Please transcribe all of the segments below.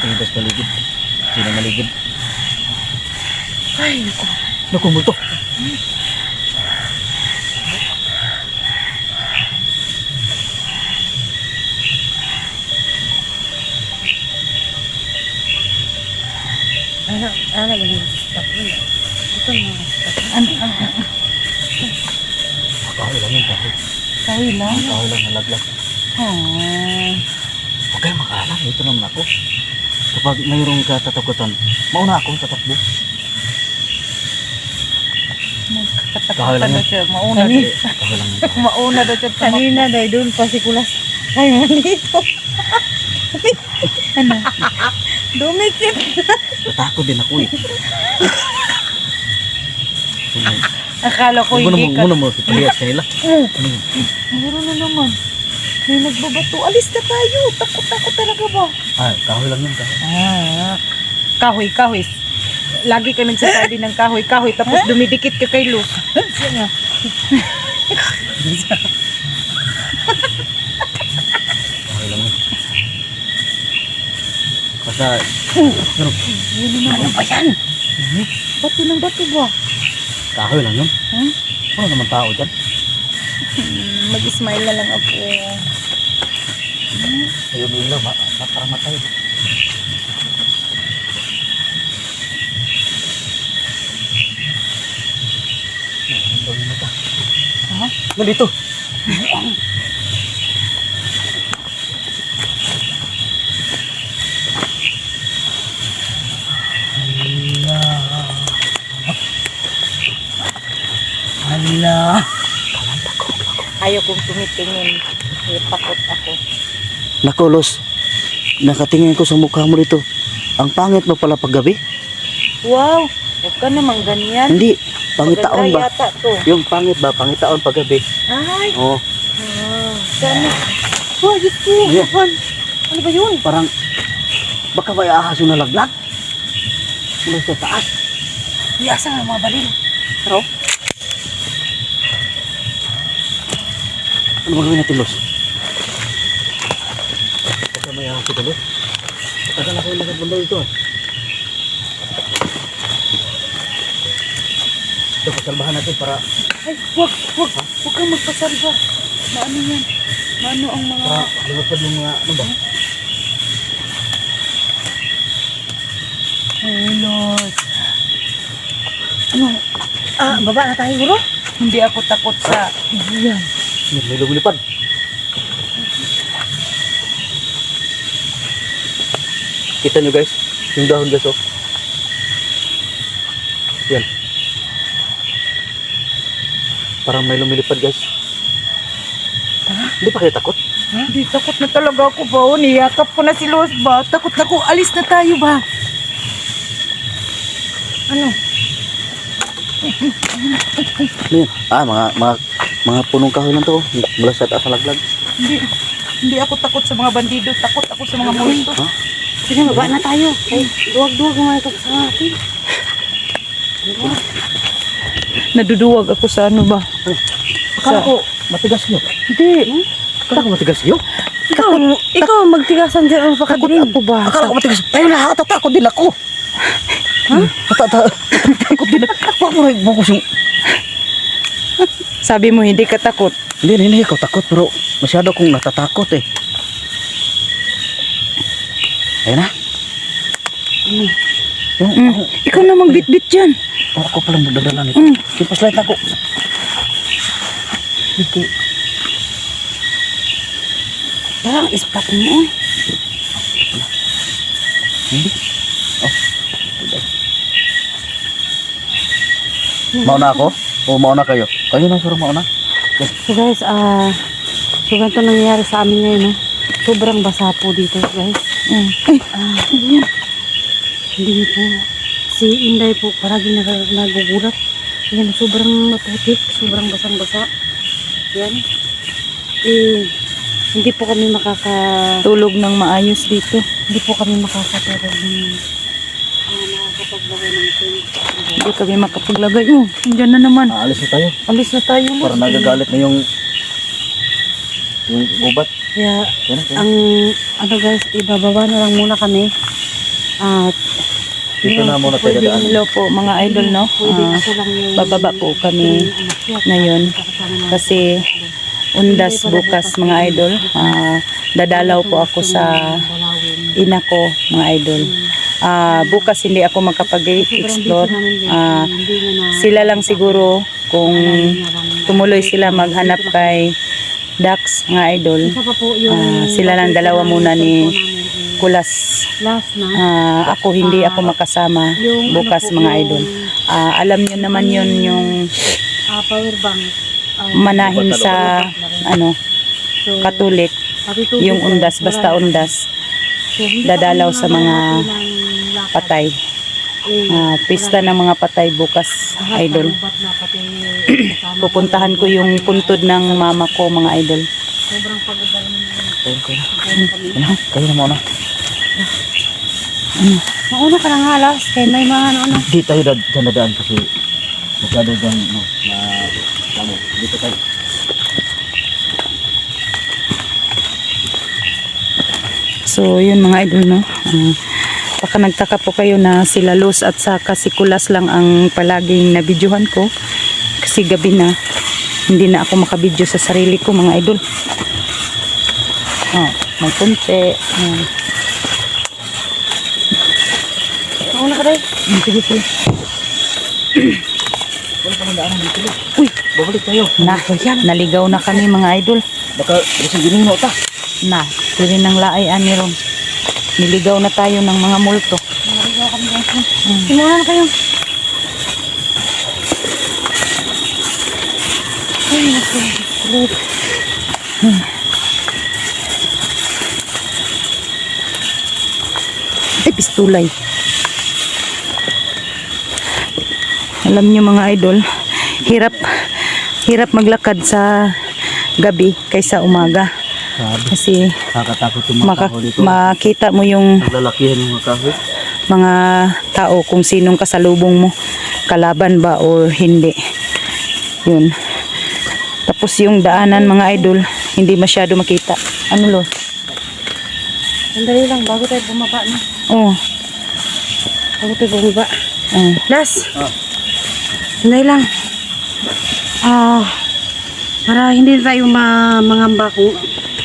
tingin sa paligid. Sino maligid? Ay, naku. Naku, multo. Ano ganun sa stop mo? Ito mga stop. Ano? Kahoy lang yun, kahoy. Kahoy lang? Kahoy lang, nalaglag. Huwag kayong makaalam, ito naman ako. Kapag mayroong katatakutan, mauna akong tatakbo. Kahoy lang Magkatakutan na yun. siya. Mauna din. Kahoy lang yun. Kahoy. Mauna daw siya. Kanina dahil doon pa si Kulas. Ay, malito. Ano? Dumikit. Natakot din ako eh. Akala ko hindi ka. Muna mo, ipaliyas kanila. Ano yun? Meron na naman. May nagbabato. Alis na tayo. Takot-takot talaga ba? Kahoy lang yun, kahoy. Kahoy, kahoy. Lagi ka nagsasabi ng kahoy, kahoy. Tapos dumidikit ka kay Luz. Kahoy lang yun. Basta, Ano ba yan? Bato ng bato ba? kahoy lang yun. Wala naman tao dyan. Mag-smile na lang ako. Ayun yung ilaw, parang matay. Nandito. Hala. Ayaw kong tumitingin. Takot ako. Naku, Los. Nakatingin ko sa mukha mo dito. Ang pangit mo pala paggabi. Wow! Huwag ka naman ganyan. Hindi, pangitaon Maganda ba? yata to. Yung pangit ba, pangitaon paggabi. Ay! Oo, Sana. Oh, Diyos ko. Yeah. Mahal. Ano ba yun? parang baka may ahas yung nalaglag. Mula sa taas. Asa nga mga baril. Pero, Ano magawin natin, Los? Baka may ahas ito, Los. Tagal ako yung nagabanda ito. Ito, pasalbahan natin para ay, wag kang magpasalba. Maano yan? Maano ang mga... lumapad yung mga, ano ba? Ulos. Ano? Baba na tayo, bro. Hindi ako takot sa... Yan. May lumilipad. Kita nyo guys, yung dahon guys oh. Yan. Parang may lumilipad guys. Hindi pa kayo takot? Hindi, takot na talaga ako ba? O, niyakap ko na si Luz ba? Takot na ako. Alis na tayo ba? Ano? Ano yan? Mga punong kahoy lang to oh. Mula sa taas na laglag. Hindi ako takot sa mga bandido. Takot ako sa mga multo. Ha? Sige, baba na tayo. Ay, duwag-duwag mga ito sa atin. Naduduwag ako sa ano ba? Akala ko matigas nyo. Hindi. Akala ko matigas nyo. Ikaw magtigasan dyan ang Takot pakadrin. ako ba? Akala ko matigas. Tayo na, tatakot din ako. Ha? Tatakot din ako. Huwag mo rin bukos yung... Sabi mo hindi ka takot. Hindi ako takot pero masyado akong natatakot eh. Ayun na. Ikaw na magbitbit dyan. Ako palang magdadala nito. Kipas light ako. Hindi. Parang ispat mo. Hindi. Mauna ako? O mauna kayo? Kayo na sure mauna. So guys, so ganito nangyayari sa amin ngayon, no? Sobrang basa po dito, guys. Hindi po. Si Inday po, parang nagugulat. Yan, sobrang maputik, sobrang basang-basa. Yan. Hindi po kami Tulog ng maayos dito. hindi po kami makakatulog ng makakapaglagay ng tent. Hindi kami makapaglagay. Diyan na naman. Alis na tayo. Alis na tayo. Luz. Para nagagalit na yung gubat. Kaya, Yan na. ang, ano guys, ibababa na lang muna kami. At Dito na muna tayo pwede- dadaan. Hello po mga idol, no? Pwede ako lang yung Bababa po kami umakyat. ngayon Kasama na- kasi undas bukas mga idol. Dadalaw po ako sa Dalawin. ina ko mga idol. Bukas hindi ako makapag-explore. Sila lang siguro kung tumuloy sila maghanap kay Dax mga idol. Isa pa po yung Sila lang dalawa muna ni Kulas. last na. Ako hindi ako makasama Yung bukas ano po, mga yung, idol. Alam nyo naman yun yung power bank. manahin sa ano So, Katolik, patitubig yung ko. undas, basta undas, So, hindi dadalaw pa sa mga ng lakad. patay. Eh, Pista ng mga patay bukas lahat idol. ng ubat na pati kasama Pupuntahan ko yung puntod ng mama ko mga idol. sobrang pagod na rin Kayo ko na. Ano? Kayo na muna. Mauna ka ng halas, kaya may mga ano. Di tayo dyan dadaan kasi masyado dyan, no, na kamo. Dito tayo. So yun mga idol, no. Baka nagtaka po kayo na sila Luz at saka si Kulas lang ang palaging nabidyohan ko kasi gabi na hindi na ako makabidyo sa sarili ko mga idol. May punti. Mauna ka rin. Sige, sige. Wala pa nang daanan dito. Uy, Babalik tayo. naligaw na kami mga idol. Baka isang ginino ta. Pwede ng laay ni Ron. Niligaw na tayo ng mga multo. Marigaw kami guys. Simulan na kayo. Ay, naku. Ay, pistulay. Alam nyo mga idol, hirap maglakad sa gabi kaysa umaga. Sabi. Kasi Nakakatakot yung mga tao dito. makita mo yung Naglalakihan yung mga kahoy. mga tao kung sinong kasalubong mo, kalaban ba or hindi. Yun. Tapos yung daanan mga idol, hindi masyado makita. Ano lo? Sandali lang, bago tayo bumaba na. Oh. Bago tayo bumaba. Oh. Las. Sandali lang. Para hindi tayo mangamba kung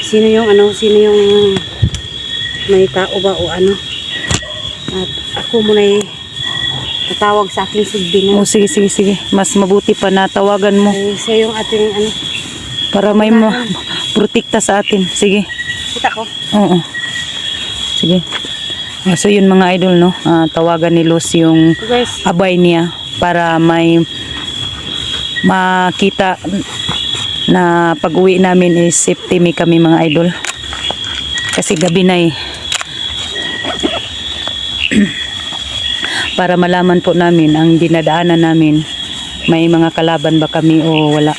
sino yung may tao ba o ano. At ako muna tatawag sa aking sigbin. Oh, sige, sige, sige. Mas mabuti pa na tawagan mo Siya yung ating ano. para may protekta sa atin. Sige. Kita ko. Oo. Sige. So yun mga idol, no. Tawagan ni Luz yung So guys, abay niya para may makita na pag-uwi namin is safety may kami mga idol. Kasi gabi na eh. Para malaman po namin ang dinadaanan namin, may mga kalaban ba kami o wala.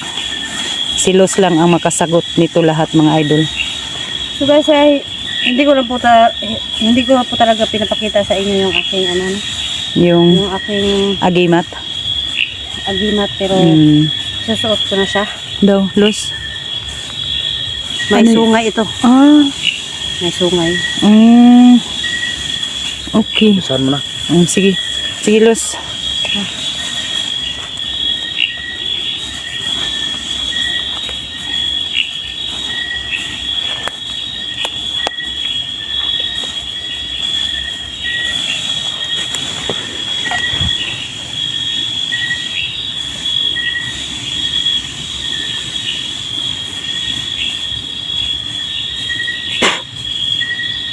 Si Luz lang ang makasagot nito lahat mga idol. so guys ay hindi ko po talaga pinapakita sa inyo yung aking Yung yung aking agimat. agimat pero susuot ko na siya. Daw, Luz. May Ano? sungay ito. May sungay. Okay. Saan mo na? Sige. Sige, Luz.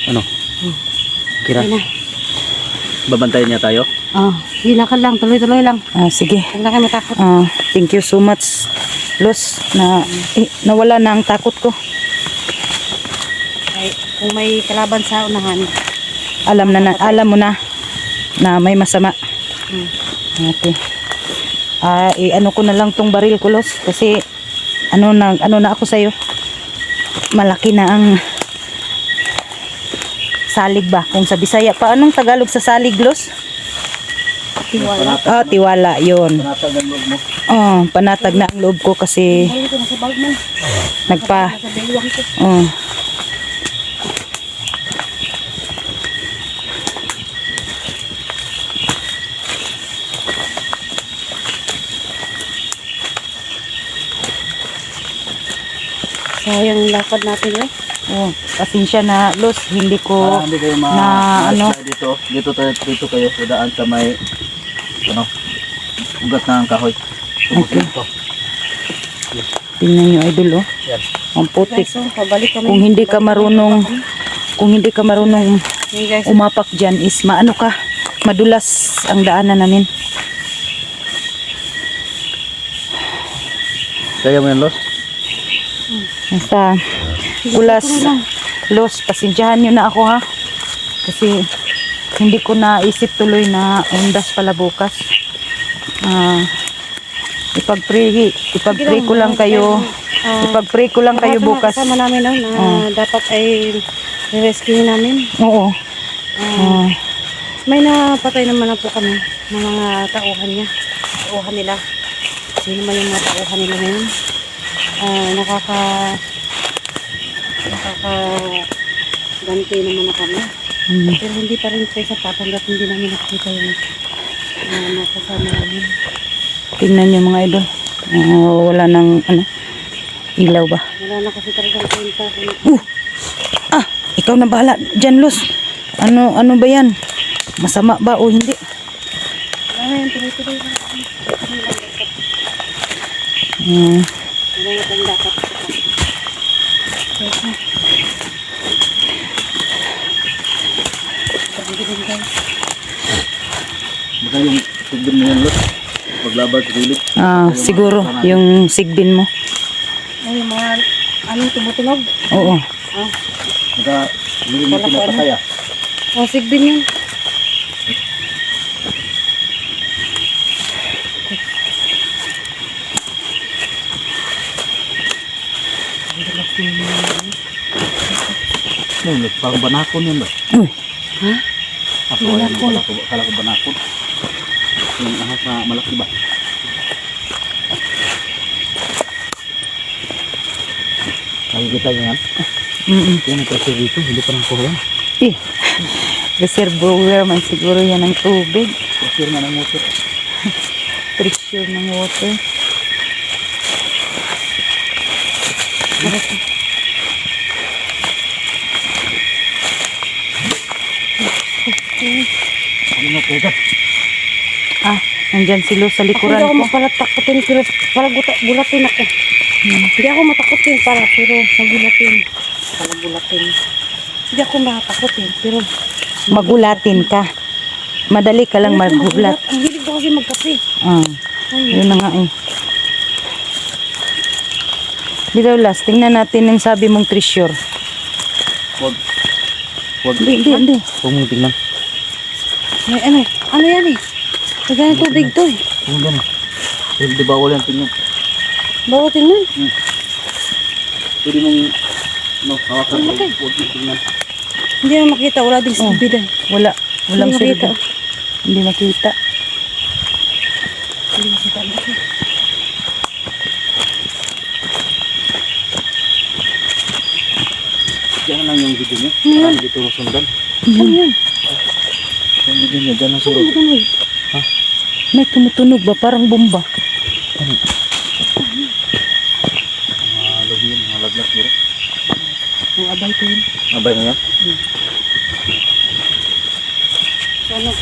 Ano? Kira, Ayun na. babantayan niya tayo? Hilakad lang, tuloy-tuloy lang. Sige. Huwag na kayo matakot. Thank you so much, Luz, na nawala na ang takot ko. Ay, kung may kalaban sa unahan, Alam mo na may masama. Okay. Ano ko na lang tong baril ko, Luz, kasi ano na ako sa'yo. Malaki na ang salig ba? Kung sa Bisaya pa, anong Tagalog sa salig, Luz? tiwala. Tiwala, yun. Panatag ang loob mo. Panatag na ang loob ko kasi Ay, ito nasa bag mo. Nasa baywang ko. sayang yung lakad natin eh. Oh, pasensya na, Los, hindi ko Hindi kayo na ano. dito kayo daan sa may ano ugat ng kahoy. Okay. Ito. Tingnan nyo, idol, oh. Yan. Ang putik. So, pabalik kami. Kung hindi ka marunong, Yan guys. umapak dyan is maano ka, madulas ang daanan namin. Kaya mo yan, Los? Basta, kulas, Los, pasensyahan nyo na ako ha. Kasi, hindi ko naisip tuloy na undas pala bukas. Ipag-pray ko lang kayo. Ipag-pray ko lang kayo bukas. Kasama namin no, na dapat ay rescue namin. Oo. May napatay naman na po kami ng mga tauhan niya. Tauhan nila. Sino man yung mga tauhan nila ngayon. Ganti naman na kami. Pero hindi pa rin tayo sapat hanggat hindi namin nakikita yung nakasama namin. Tingnan nyo mga idol. Wala nang ano, ilaw ba? Wala na kasi talagang kwenta. Ikaw na bahala dyan, Los. Ano ba yan? Masama ba o hindi? Wala na yan, tuloy-tuloy na. Wala na tayong dapat. Baka yung tubig mo yan, Los. Paglaban sa gilid. Siguro yung sigbin mo. Ay, mga tumutunog. Oo. Baka hindi mo pinapataya. Sigbin yun. Los, parang banakon yan, Los. Uy. Ha? Ako yan, kala ko banakon. Yung ahas na malaki ba? Nakikita nyo yan? Yan ang pressure dito, hindi pa nakuha yan. Reservoir man siguro yan ng tubig. Pressure na ng motor. Pressure ng water. Ano na teka? Nandyan si Los sa likuran Ako ko. hindi ako mapalatakutin pero para gulatin ako. Hindi ako matakutin pero magulatin. Para gulatin. Hindi ako matakutin pero Magulatin ka. Madali ka lang magulat. Ang hilig ko kasi magkape. Yun na nga eh. Dito last, tingnan natin yung sabi mong treasure. Huwag. Hindi. Huwag mong tingnan. May ano yan eh. Kagaya ng tubig to eh. Huwag ganun. Hindi bawal yan tingnan. Bawal tingnan. Pwede mong hawakan mo. Okay. Huwag mong tingnan. Hindi na makita. Wala din silbi dahil. Walang Hindi makita. silbi. Hindi makita. Hindi makita. Diyan lang yung video niya. Ano yun? Parang dito sundan. Ano yan? Yung video niya, dyan ang Ano sunod. tunog? May tumutunog ba? Parang bomba. Mga log yun, mga laglag bro. Ang abay ko yun. Abay na yan? So ano?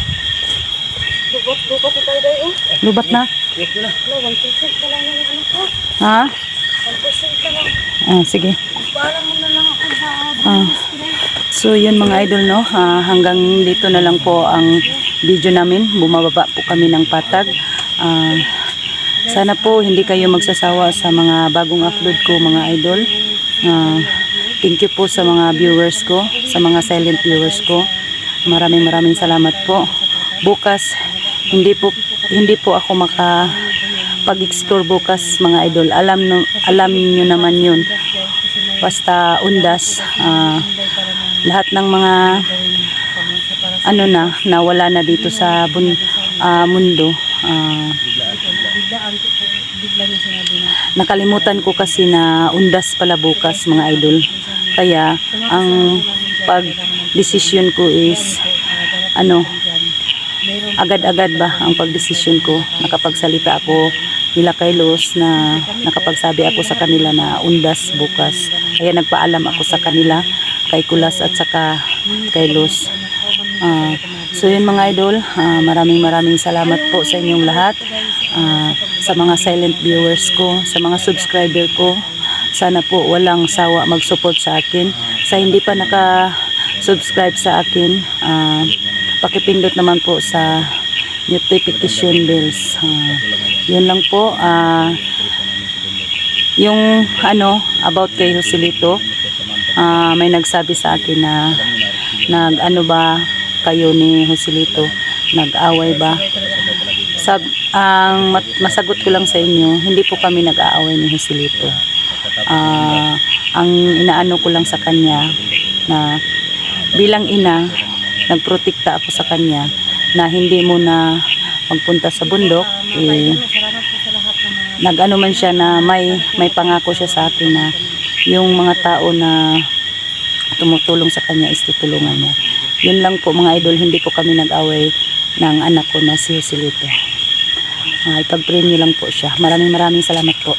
Dugot tayo tayo oh. Lubat na? Yes, wala. No, 1% ka lang yung ano ko. Ha? 1% ka lang. Sige. Parang mo na lang ako sa So yun mga idol no, hanggang dito na lang po ang video namin. Bumababa po kami ng patag. Sana po hindi kayo magsasawa sa mga bagong upload ko mga idol. Thank you po sa mga viewers ko, sa mga silent viewers ko. Maraming salamat po. Bukas hindi po ako pag-explore bukas mga idol. Alam niyo naman yun. Basta undas, lahat ng mga nawala na dito sa mundo. Nakalimutan ko kasi na undas pala bukas mga idol. Kaya ang pag-desisyon ko is agad-agad ba ang pagdesisyon ko. Nakapagsalita ako nila kay Luz na nakapagsabi ako sa kanila na undas bukas. Kaya nagpaalam ako sa kanila, kay Kulas at saka kay Luz. So yun mga idol, maraming salamat po sa inyong lahat, sa mga silent viewers ko, sa mga subscriber ko. Sana po walang sawa mag-support sa akin. Sa hindi pa naka-subscribe sa akin, pakipindot naman po sa notification bells. Yun lang po. Yung about kay Joselito, may nagsabi sa akin na nag-ano ba kayo ni Joselito, nag-away ba? Ang masagot ko lang sa inyo, hindi po kami nag-aaway ni Joselito. Ang inaano ko lang sa kanya na bilang ina, nagprotekta ako sa kanya na hindi mo na magpunta sa bundok. Nag-ano man siya na may pangako siya sa akin na yung mga tao na tumutulong sa kanya is tutulungan niya. Yun lang po mga idol, hindi po kami nag-away ng anak ko na si Joselito. Ipag-pray niyo lang po siya. Maraming salamat po.